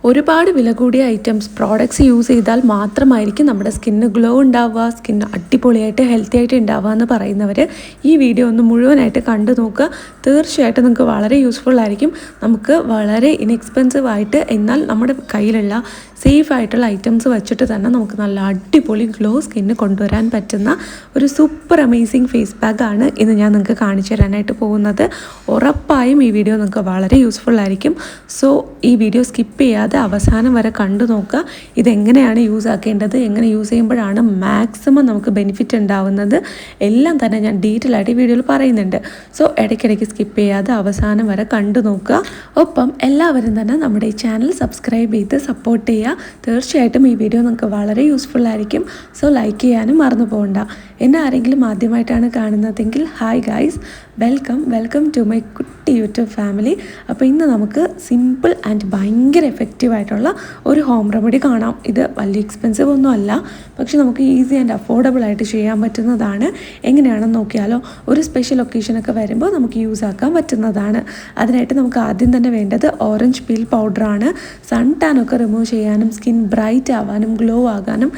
ഒരുപാട് വില കൂടിയ ഐറ്റംസ് പ്രോഡക്ട്സ് യൂസ് ചെയ്താൽ മാത്രമായിരിക്കും നമ്മുടെ സ്കിന്ന് ഗ്ലോ ഉണ്ടാവുക, സ്കിന്ന് അടിപൊളിയായിട്ട് ഹെൽത്തി ആയിട്ട് ഉണ്ടാവുക എന്ന് പറയുന്നവർ ഈ വീഡിയോ ഒന്ന് മുഴുവനായിട്ട് കണ്ടു നോക്കുക. തീർച്ചയായിട്ടും നിങ്ങൾക്ക് വളരെ യൂസ്ഫുൾ ആയിരിക്കും. നമുക്ക് വളരെ ഇൻഎക്സ്പെൻസീവ് ആയിട്ട് എന്നാൽ നമ്മുടെ കയ്യിലുള്ള സേഫ് ആയിട്ടുള്ള ഐറ്റംസ് വെച്ചിട്ട് തന്നെ നമുക്ക് നല്ല അടിപൊളി ഗ്ലോ സ്കിന്ന് കൊണ്ടുവരാൻ പറ്റുന്ന ഒരു സൂപ്പർ അമേസിങ് ഫേസ് പാക്കാണ് ഇന്ന് ഞാൻ നിങ്ങൾക്ക് കാണിച്ചു തരാനായിട്ട് പോകുന്നത്. ഉറപ്പായും ഈ വീഡിയോ നിങ്ങൾക്ക് വളരെ യൂസ്ഫുൾ ആയിരിക്കും. സോ ഈ വീഡിയോ സ്കിപ്പ് ചെയ്യാതെ അവസാനം വരെ കണ്ടു നോക്കുക. ഇതെങ്ങനെയാണ് യൂസ് ആക്കേണ്ടത്, എങ്ങനെ യൂസ് ചെയ്യുമ്പോഴാണ് മാക്സിമം നമുക്ക് ബെനിഫിറ്റ് ഉണ്ടാവുന്നത് എല്ലാം തന്നെ ഞാൻ ഡീറ്റെയിൽ ആയിട്ട് ഈ വീഡിയോയിൽ പറയുന്നുണ്ട്. സോ ഇടയ്ക്കിടയ്ക്ക് സ്കിപ്പ് ചെയ്യാതെ അവസാനം വരെ കണ്ടു നോക്കുക. ഒപ്പം എല്ലാവരും തന്നെ നമ്മുടെ ഈ ചാനൽ സബ്സ്ക്രൈബ് ചെയ്ത് സപ്പോർട്ട് ചെയ്യുക. തീർച്ചയായിട്ടും ഈ വീഡിയോ നിങ്ങൾക്ക് വളരെ യൂസ്ഫുൾ ആയിരിക്കും. സോ ലൈക്ക് ചെയ്യാനും മറന്നു പോകണ്ട. എന്നെ ആരെങ്കിലും ആദ്യമായിട്ടാണ് കാണുന്നതെങ്കിൽ hi guys, welcome to my കുട്ടി യൂട്യൂബ് ഫാമിലി. അപ്പോൾ ഇന്ന് നമുക്ക് സിമ്പിൾ ആൻഡ് ഭയങ്കര എഫക്റ്റീവായിട്ടുള്ള ഒരു ഹോം റെമഡി കാണാം. ഇത് വലിയ എക്സ്പെൻസീവ് ഒന്നും അല്ല, പക്ഷെ നമുക്ക് ഈസി ആൻഡ് അഫോർഡബിൾ ആയിട്ട് ചെയ്യാൻ പറ്റുന്നതാണ്. എങ്ങനെയാണെന്ന് നോക്കിയാലോ, ഒരു സ്പെഷ്യൽ ഒക്കേഷനൊക്കെ വരുമ്പോൾ നമുക്ക് യൂസ് ആക്കാൻ പറ്റുന്നതാണ്. അതിനായിട്ട് നമുക്ക് ആദ്യം തന്നെ വേണ്ടത് ഓറഞ്ച് പീൽ പൗഡറാണ്. സൺ ടാൻ ഒക്കെ റിമൂവ് ചെയ്യാനും സ്കിൻ ബ്രൈറ്റ് ആവാനും ഗ്ലോ ആകാനും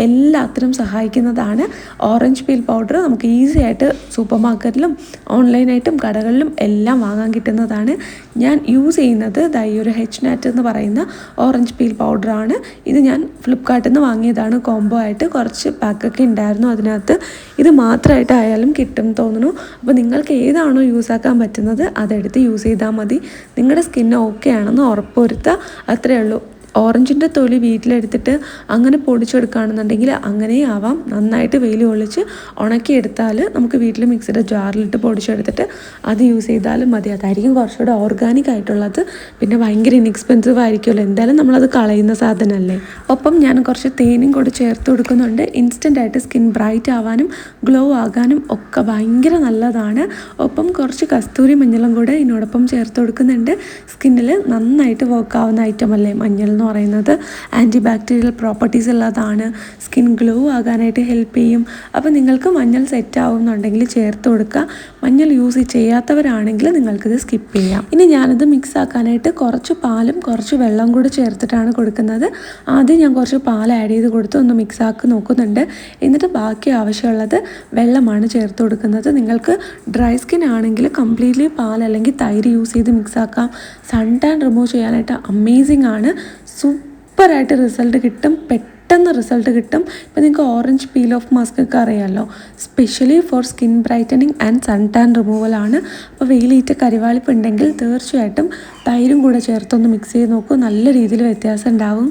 എല്ലാത്തിനും സഹായിക്കുന്നതാണ് ഓറഞ്ച് പീൽ പൗഡർ. നമുക്ക് ഈസി ആയിട്ട് സൂപ്പർ മാർക്കറ്റിലും ഓൺലൈനായിട്ടും കടകളിലും എല്ലാം വാങ്ങാൻ കിട്ടുന്നതാണ്. ഞാൻ യൂസ് ചെയ്യുന്നത് ഈ ഒരു HNAT എന്ന് പറയുന്ന ഓറഞ്ച് പീൽ പൗഡറാണ്. ഇത് ഞാൻ ഫ്ലിപ്കാർട്ടിൽ നിന്ന് വാങ്ങിയതാണ്. കോംബോ ആയിട്ട് കുറച്ച് പാക്കൊക്കെ ഉണ്ടായിരുന്നു അതിനകത്ത്. ഇത് മാത്രമായിട്ടായാലും കിട്ടും തോന്നുന്നു. അപ്പോൾ നിങ്ങൾക്ക് ഏതാണോ യൂസ് ആക്കാൻ പറ്റുന്നത് അതെടുത്ത് യൂസ് ചെയ്താൽ മതി. നിങ്ങളുടെ സ്കിന്ന് ഓക്കെ ആണെന്ന് ഉറപ്പുവരുത്തുക, അത്രയേ ഉള്ളൂ. ഓറഞ്ചിൻ്റെ തൊലി വീട്ടിലെടുത്തിട്ട് അങ്ങനെ പൊടിച്ചെടുക്കുകയാണെന്നുണ്ടെങ്കിൽ അങ്ങനെയും ആവാം. നന്നായിട്ട് വെയിൽ കൊള്ളിച്ച് ഉണക്കിയെടുത്താൽ നമുക്ക് വീട്ടിൽ മിക്സിയുടെ ജാറിലിട്ട് പൊടിച്ചെടുത്തിട്ട് അത് യൂസ് ചെയ്താലും മതി. അതായിരിക്കും കുറച്ചുകൂടെ ഓർഗാനിക് ആയിട്ടുള്ളത്. പിന്നെ ഭയങ്കര ഇൻഎക്സ്പെൻസീവ് ആയിരിക്കുമല്ലോ, എന്തായാലും നമ്മളത് കളയുന്ന സാധനമല്ലേ. ഒപ്പം ഞാൻ കുറച്ച് തേനും കൂടി ചേർത്ത് കൊടുക്കുന്നുണ്ട്. ഇൻസ്റ്റൻ്റായിട്ട് സ്കിൻ ബ്രൈറ്റ് ആവാനും ഗ്ലോ ആകാനും ഒക്കെ ഭയങ്കര നല്ലതാണ്. ഒപ്പം കുറച്ച് കസ്തൂരി മഞ്ഞളും കൂടെ ഇതിനോടൊപ്പം ചേർത്ത് കൊടുക്കുന്നുണ്ട്. സ്കിന്നിൽ നന്നായിട്ട് വർക്ക് ആവുന്ന ഐറ്റം അല്ലേ മഞ്ഞൾ എന്ന് പറയുന്നത്. ആൻറ്റി ബാക്ടീരിയൽ പ്രോപ്പർട്ടീസ് ഉള്ളതാണ്, സ്കിൻ ഗ്ലോ ആകാനായിട്ട് ഹെൽപ്പ് ചെയ്യും. അപ്പോൾ നിങ്ങൾക്ക് മഞ്ഞൾ സെറ്റ് ആവുന്നുണ്ടെങ്കിൽ ചേർത്ത് കൊടുക്കുക. മഞ്ഞൾ യൂസ് ചെയ്യാത്തവരാണെങ്കിൽ നിങ്ങൾക്കിത് സ്കിപ്പ് ചെയ്യാം. ഇനി ഞാനിത് മിക്സ് ആക്കാനായിട്ട് കുറച്ച് പാലും കുറച്ച് വെള്ളം കൂടി ചേർത്തിട്ടാണ് കൊടുക്കുന്നത്. ആദ്യം ഞാൻ കുറച്ച് പാൽ ആഡ് ചെയ്ത് കൊടുത്ത് ഒന്ന് മിക്സ് ആക്കി നോക്കുന്നുണ്ട്. എന്നിട്ട് ബാക്കി ആവശ്യമുള്ളത് വെള്ളമാണ് ചേർത്ത് കൊടുക്കുന്നത്. നിങ്ങൾക്ക് ഡ്രൈ സ്കിൻ ആണെങ്കിൽ കംപ്ലീറ്റ്ലി പാൽ അല്ലെങ്കിൽ തൈര് യൂസ് ചെയ്ത് മിക്സ് ആക്കാം. സൺ ടാൻ റിമൂവ് ചെയ്യാനായിട്ട് അമേസിങ് ആണ്. സൂപ്പറായിട്ട് റിസൾട്ട് കിട്ടും, പെട്ടെന്ന് റിസൾട്ട് കിട്ടും. ഇപ്പോൾ നിങ്ങൾക്ക് ഓറഞ്ച് പീൽ ഓഫ് മാസ്ക് ഒക്കെ അറിയാമല്ലോ, specially for skin brightening and sun tan റിമൂവലാണ്. അപ്പോൾ വെയിലേറ്റ കരിവാളിപ്പ് ഉണ്ടെങ്കിൽ തീർച്ചയായിട്ടും തൈരും കൂടെ ചേർത്തൊന്ന് മിക്സ് ചെയ്ത് നോക്കൂ, നല്ല രീതിയിൽ വ്യത്യാസം ഉണ്ടാവും.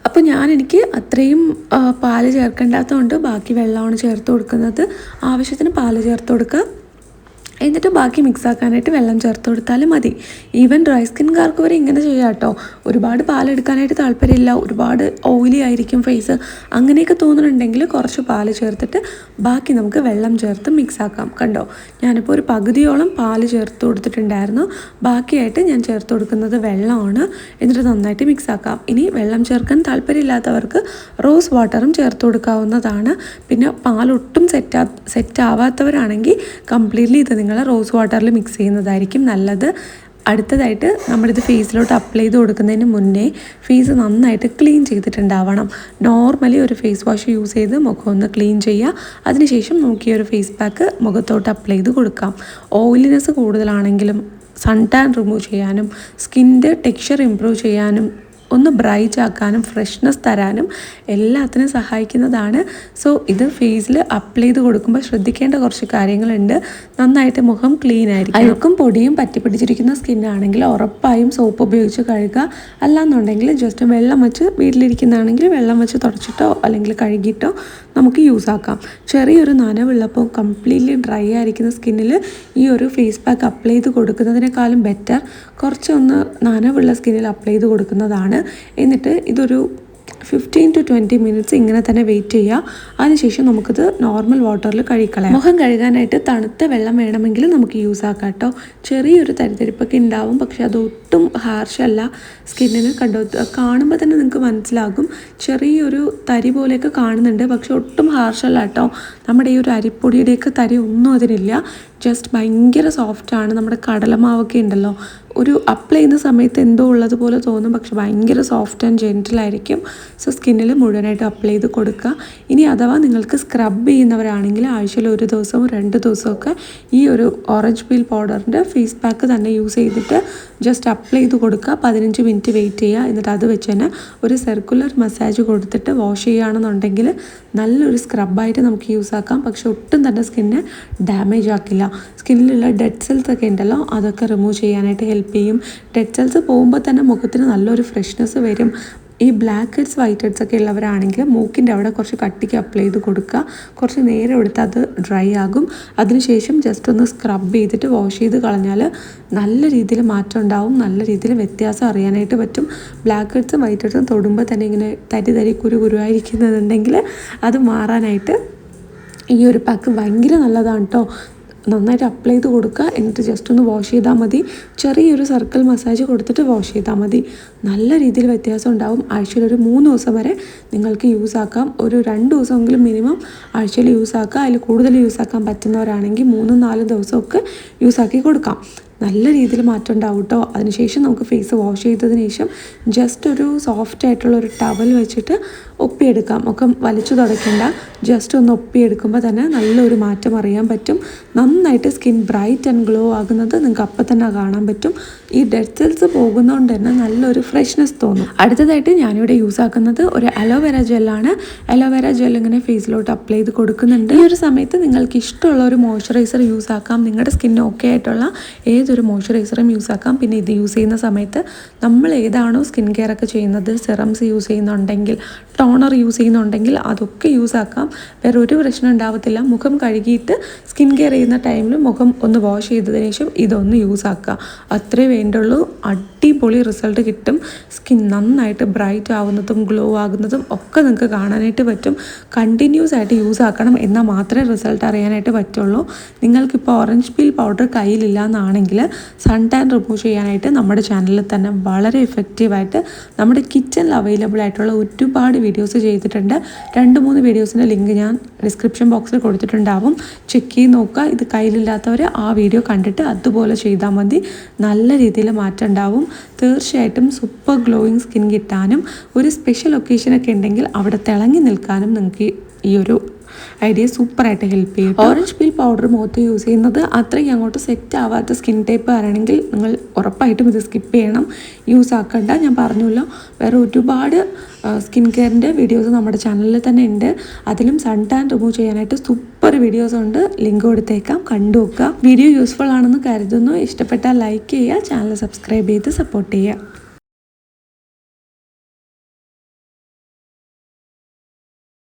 അപ്പോൾ എനിക്ക് അത്രയും പാല് ചേർക്കേണ്ടാത്തതുകൊണ്ട് ബാക്കി വെള്ളമാണ് ചേർത്ത് കൊടുക്കുന്നത്. ആവശ്യത്തിന് പാല് ചേർത്ത് കൊടുക്കുക. എന്നിട്ട് ബാക്കി മിക്സ് ആക്കാനായിട്ട് വെള്ളം ചേർത്ത് കൊടുത്താലും മതി. ഈവൻ ഡ്രൈ സ്കിൻകാർക്ക് വരെ ഇങ്ങനെ ചെയ്യാം കേട്ടോ. ഒരുപാട് പാലെടുക്കാനായിട്ട് താല്പര്യമില്ല, ഒരുപാട് ഓയിലി ആയിരിക്കും ഫേസ്, അങ്ങനെയൊക്കെ തോന്നുന്നുണ്ടെങ്കിൽ കുറച്ച് പാല് ചേർത്തിട്ട് ബാക്കി നമുക്ക് വെള്ളം ചേർത്ത് മിക്സ് ആക്കാം. കണ്ടോ, ഞാനിപ്പോൾ ഒരു പകുതിയോളം പാല് ചേർത്ത് കൊടുത്തിട്ടുണ്ടായിരുന്നു. ബാക്കിയായിട്ട് ഞാൻ ചേർത്ത് കൊടുക്കുന്നത് വെള്ളമാണ്. എന്നിട്ട് നന്നായിട്ട് മിക്സ് ആക്കാം. ഇനി വെള്ളം ചേർക്കാൻ താല്പര്യമില്ലാത്തവർക്ക് റോസ് വാട്ടറും ചേർത്ത് കൊടുക്കാവുന്നതാണ്. പിന്നെ പാലൊട്ടും സെറ്റ് ആവാത്തവരാണെങ്കിൽ കംപ്ലീറ്റ്ലി ഇത് നിങ്ങൾ റോസ് വാട്ടറിൽ മിക്സ് ചെയ്യുന്നതായിരിക്കും നല്ലത്. അടുത്തതായിട്ട് നമ്മളിത് ഫേസിലോട്ട് അപ്ലൈ ചെയ്ത് കൊടുക്കുന്നതിന് മുന്നേ ഫേസ് നന്നായിട്ട് ക്ലീൻ ചെയ്തിട്ടുണ്ടാവണം. നോർമലി ഒരു ഫേസ് വാഷ് യൂസ് ചെയ്ത് മുഖം ഒന്ന് ക്ലീൻ ചെയ്യുക. അതിനുശേഷം നോക്കിയ ഒരു ഫേസ് പാക്ക് മുഖത്തോട്ട് അപ്ലൈ ചെയ്ത് കൊടുക്കാം. ഓയിലിനെസ് കൂടുതലാണെങ്കിലും സൺ ടാൻ റിമൂവ് ചെയ്യാനും സ്കിൻ്റെ ടെക്സ്ചർ ഇമ്പ്രൂവ് ചെയ്യാനും ഒന്ന് ബ്രൈറ്റ് ആക്കാനും ഫ്രഷ്നെസ് തരാനും എല്ലാത്തിനും സഹായിക്കുന്നതാണ്. സോ ഇത് ഫേസിൽ അപ്ലൈ ചെയ്ത് കൊടുക്കുമ്പോൾ ശ്രദ്ധിക്കേണ്ട കുറച്ച് കാര്യങ്ങളുണ്ട്. നന്നായിട്ട് മുഖം ക്ലീൻ ആയിരിക്കും. അഴുക്കും പൊടിയും പറ്റിപ്പിടിച്ചിരിക്കുന്ന സ്കിന്നാണെങ്കിൽ ഉറപ്പായും സോപ്പ് ഉപയോഗിച്ച് കഴുകുക. അല്ലാന്നുണ്ടെങ്കിൽ ജസ്റ്റ് വെള്ളം വെച്ച് വീട്ടിലിരിക്കുന്നതാണെങ്കിൽ വെള്ളം വെച്ച് തുടച്ചിട്ടോ അല്ലെങ്കിൽ കഴുകിയിട്ടോ നമുക്ക് യൂസ് ആക്കാം. ചെറിയൊരു നനവുള്ളപ്പോൾ കംപ്ലീറ്റ്ലി ഡ്രൈ ആയിരിക്കുന്ന സ്കിന്നിൽ ഈ ഒരു ഫേസ് പാക്ക് അപ്ലൈ ചെയ്ത് കൊടുക്കുന്നതിനേക്കാളും ബെറ്റർ കുറച്ചൊന്ന് നനവുള്ള സ്കിന്നിൽ അപ്ലൈ ചെയ്ത് കൊടുക്കുന്നതാണ്. എന്നിട്ട് ഇതൊരു 15 to 20 മിനിറ്റ്സ് ഇങ്ങനെ തന്നെ വെയിറ്റ് ചെയ്യുക. അതിനുശേഷം നമുക്കിത് നോർമൽ വാട്ടറിൽ കഴുകിക്കളയാം. മുഖം കഴുകാനായിട്ട് തണുത്ത വെള്ളം വേണമെങ്കിൽ നമുക്ക് യൂസ് ആക്കാം കേട്ടോ. ചെറിയൊരു തരിതരിപ്പൊക്കെ ഉണ്ടാവും, പക്ഷെ അതൊട്ടും ഹാർഷല്ല. സ്കിന്നിന് കാണുമ്പോൾ തന്നെ നിങ്ങൾക്ക് മനസ്സിലാകും, ചെറിയൊരു തരി പോലെയൊക്കെ കാണുന്നുണ്ട്, പക്ഷെ ഒട്ടും ഹാർഷല്ല കേട്ടോ. നമ്മുടെ ഈ ഒരു അരിപ്പൊടിയുടെയൊക്കെ തരി ഒന്നും അതിനില്ല. ജസ്റ്റ് ഭയങ്കര സോഫ്റ്റാണ്. നമ്മുടെ കടലമാവൊക്കെ ഉണ്ടല്ലോ, ഒരു അപ്ലൈ ചെയ്യുന്ന സമയത്ത് എന്തോ ഉള്ളതുപോലെ തോന്നും, പക്ഷെ ഭയങ്കര സോഫ്റ്റ് ആൻഡ് ജെൻറ്റിലായിരിക്കും. സോ സ്കിന്നിൽ മുഴുവനായിട്ട് അപ്ലൈ ചെയ്ത് കൊടുക്കുക. ഇനി അഥവാ നിങ്ങൾക്ക് സ്ക്രബ് ചെയ്യുന്നവരാണെങ്കിൽ ആഴ്ചയിൽ 1 ദിവസമോ 2 ദിവസമൊക്കെ ഈ ഒരു ഓറഞ്ച് പീൽ പൗഡറിൻ്റെ ഫേസ് പാക്ക് തന്നെ യൂസ് ചെയ്തിട്ട് ജസ്റ്റ് അപ്ലൈ ചെയ്ത് കൊടുക്കുക. 15 മിനിറ്റ് വെയിറ്റ് ചെയ്യുക. എന്നിട്ട് അത് വെച്ച് തന്നെ ഒരു സർക്കുലർ മസാജ് കൊടുത്തിട്ട് വാഷ് ചെയ്യുകയാണെന്നുണ്ടെങ്കിൽ നല്ലൊരു സ്ക്രബായിട്ട് നമുക്ക് യൂസ് ആക്കാം. പക്ഷെ ഒട്ടും തന്നെ സ്കിന്നെ ഡാമേജ് ആക്കില്ല. സ്കിന്നിലുള്ള ഡെഡ് സെൽസ് ഒക്കെ ഉണ്ടല്ലോ, അതൊക്കെ റിമൂവ് ചെയ്യാനായിട്ട് ഹെൽപ്പ് ചെയ്യും. ഡെഡ് സെൽസ് പോകുമ്പോൾ തന്നെ മുഖത്തിന് നല്ലൊരു ഫ്രഷ്നെസ് വരും. ഈ ബ്ലാക്ക് ഹെഡ്സ് വൈറ്റ് ഹെഡ്സ് ഒക്കെ ഉള്ളവരാണെങ്കിൽ മൂക്കിൻ്റെ അവിടെ കുറച്ച് കട്ടിക്ക് അപ്ലൈ ചെയ്ത് കൊടുക്കുക. കുറച്ച് നേരം എടുത്ത് അത് ഡ്രൈ ആകും. അതിനുശേഷം ജസ്റ്റ് ഒന്ന് സ്ക്രബ് ചെയ്തിട്ട് വാഷ് ചെയ്ത് കളഞ്ഞാൽ നല്ല രീതിയിൽ മാറ്റം ഉണ്ടാവും. നല്ല രീതിയിൽ വ്യത്യാസം അറിയാനായിട്ട് പറ്റും. ബ്ലാക്ക് ഹെഡ്സും വൈറ്റ് ഹെഡ്സും തൊടുമ്പോൾ തന്നെ ഇങ്ങനെ തരി കുരുവായിരിക്കുന്നുണ്ടെങ്കിൽ അത് മാറാനായിട്ട് ഈ ഒരു പാക്ക് ഭയങ്കര നല്ലതാണ് കേട്ടോ. നന്നായിട്ട് അപ്ലൈ ചെയ്ത് കൊടുക്കുക. എന്നിട്ട് ജസ്റ്റ് ഒന്ന് വാഷ് ചെയ്താൽ മതി. ചെറിയൊരു സർക്കിൾ മസാജ് കൊടുത്തിട്ട് വാഷ് ചെയ്താൽ മതി. നല്ല രീതിയിൽ വ്യത്യാസം ഉണ്ടാവും. ആഴ്ചയിൽ ഒരു 3 ദിവസം വരെ നിങ്ങൾക്ക് യൂസ് ആക്കാം. ഒരു 2 ദിവസമെങ്കിലും മിനിമം ആഴ്ചയിൽ യൂസ് ആക്കുക. അതിൽ കൂടുതൽ യൂസ് ആക്കാൻ പറ്റുന്നവരാണെങ്കിൽ 3-4 ദിവസമൊക്കെ യൂസ് ആക്കി കൊടുക്കാം. നല്ല രീതിയിൽ മാറ്റം ഉണ്ടാവും കേട്ടോ. അതിനുശേഷം നമുക്ക് ഫേസ് വാഷ് ചെയ്തതിന് ശേഷം ജസ്റ്റ് ഒരു സോഫ്റ്റ് ആയിട്ടുള്ള ഒരു ടവൽ വെച്ചിട്ട് ഒപ്പിയെടുക്കാം. മുഖം വലിച്ചു തുടയ്ക്കേണ്ട, ജസ്റ്റ് ഒന്ന് ഒപ്പിയെടുക്കുമ്പോൾ തന്നെ നല്ലൊരു മാറ്റം അറിയാൻ പറ്റും. നന്നായിട്ട് സ്കിൻ ബ്രൈറ്റ് ആൻഡ് ഗ്ലോ ആകുന്നത് നിങ്ങൾക്ക് അപ്പം തന്നെ കാണാൻ പറ്റും. ഈ ഡെഡ് സെൽസ് പോകുന്നതുകൊണ്ട് തന്നെ നല്ലൊരു ഫ്രഷ്നെസ് തോന്നും. അടുത്തതായിട്ട് ഞാനിവിടെ യൂസ് ആക്കുന്നത് ഒരു അലോവേര ജെല്ലാണ്. അലോവേര ജെൽ ഇങ്ങനെ ഫേസിലോട്ട് അപ്ലൈ ചെയ്ത് കൊടുക്കുന്നുണ്ട്. ഈ ഒരു സമയത്ത് നിങ്ങൾക്ക് ഇഷ്ടമുള്ള ഒരു മോയ്സ്ചറൈസർ യൂസ് ആക്കാം. നിങ്ങളുടെ സ്കിൻ ഓക്കെ ആയിട്ടുള്ള ഏതൊരു മോയ്സ്ചറൈസറും യൂസ് ആക്കാം. പിന്നെ ഇത് യൂസ് ചെയ്യുന്ന സമയത്ത് നമ്മൾ ഏതാണോ സ്കിൻ കെയർ ഒക്കെ ചെയ്യുന്നത്, സിറംസ് യൂസ് ചെയ്യുന്നുണ്ടെങ്കിൽ, ടോണർ യൂസ് ചെയ്യുന്നുണ്ടെങ്കിൽ അതൊക്കെ യൂസ് ആക്കാം. വേറെ ഒരു പ്രശ്നം ഉണ്ടാവത്തില്ല. മുഖം കഴുകിയിട്ട് സ്കിൻ കെയർ ചെയ്യുന്ന ടൈമിൽ മുഖം ഒന്ന് വാഷ് ചെയ്തതിന് ശേഷം ഇതൊന്ന് യൂസ് ആക്കുക. അത്രേ വേണ്ടുള്ളൂ. അടിപൊളി റിസൾട്ട് കിട്ടും. സ്കിൻ നന്നായിട്ട് ബ്രൈറ്റ് ആവുന്നതും ഗ്ലോ ആകുന്നതും ഒക്കെ നിങ്ങൾക്ക് കാണാനായിട്ട് പറ്റും. കണ്ടിന്യൂസ് ആയിട്ട് യൂസ് ആക്കണം, എന്നാൽ മാത്രമേ റിസൾട്ട് അറിയാനായിട്ട് പറ്റുള്ളൂ. നിങ്ങൾക്കിപ്പോൾ ഓറഞ്ച് പീൽ പൗഡർ കയ്യിലില്ല എന്നാണെങ്കിൽ സൺ ടാൻ റിമൂവ് ചെയ്യാനായിട്ട് നമ്മുടെ ചാനലിൽ തന്നെ വളരെ എഫക്റ്റീവായിട്ട് നമ്മുടെ കിച്ചണിൽ അവൈലബിൾ ആയിട്ടുള്ള ഒരുപാട് വീഡിയോസ് ചെയ്തിട്ടുണ്ട്. 2-3 വീഡിയോസിൻ്റെ ലിങ്ക് ഞാൻ ഡിസ്ക്രിപ്ഷൻ ബോക്സിൽ കൊടുത്തിട്ടുണ്ടാവും. ചെക്ക് ചെയ്ത് നോക്കുക. ഇത് കയ്യിലില്ലാത്തവർ ആ വീഡിയോ കണ്ടിട്ട് അതുപോലെ ചെയ്താൽ മതി. നല്ല രീതിയിൽ മാറ്റം ഉണ്ടാവും. തീർച്ചയായിട്ടും സൂപ്പർ ഗ്ലോയിങ് സ്കിൻ കിട്ടാനും ഒരു സ്പെഷ്യൽ ഒക്കേഷനൊക്കെ ഉണ്ടെങ്കിൽ അവിടെ തിളങ്ങി നിൽക്കാനും നിങ്ങൾക്ക് ഈ ഒരു ഐഡിയ സൂപ്പറായിട്ട് ഹെൽപ്പ് ചെയ്യും. ഓറഞ്ച് പീൽ പൗഡർ മുഖത്ത് യൂസ് ചെയ്യുന്നത് അത്രയും അങ്ങോട്ട് സെറ്റ് ആവാത്ത സ്കിൻ ടൈപ്പ് ആണെങ്കിൽ നിങ്ങൾ ഉറപ്പായിട്ടും ഇത് സ്കിപ്പ് ചെയ്യണം, യൂസ് ആക്കണ്ട. ഞാൻ പറഞ്ഞല്ലോ, വേറെ ഒരുപാട് സ്കിൻ കെയറിൻ്റെ വീഡിയോസ് നമ്മുടെ ചാനലിൽ തന്നെ ഉണ്ട്. അതിലും സൺ ടാൻ റിമൂവ് ചെയ്യാനായിട്ട് സൂപ്പർ വീഡിയോസ് ഉണ്ട്. ലിങ്ക് കൊടുത്തേക്കാം, കണ്ടു നോക്കുക. വീഡിയോ യൂസ്ഫുൾ ആണെന്ന് കരുതുന്നു. ഇഷ്ടപ്പെട്ടാൽ ലൈക്ക് ചെയ്യുക, ചാനൽ സബ്സ്ക്രൈബ് ചെയ്ത് സപ്പോർട്ട് ചെയ്യുക.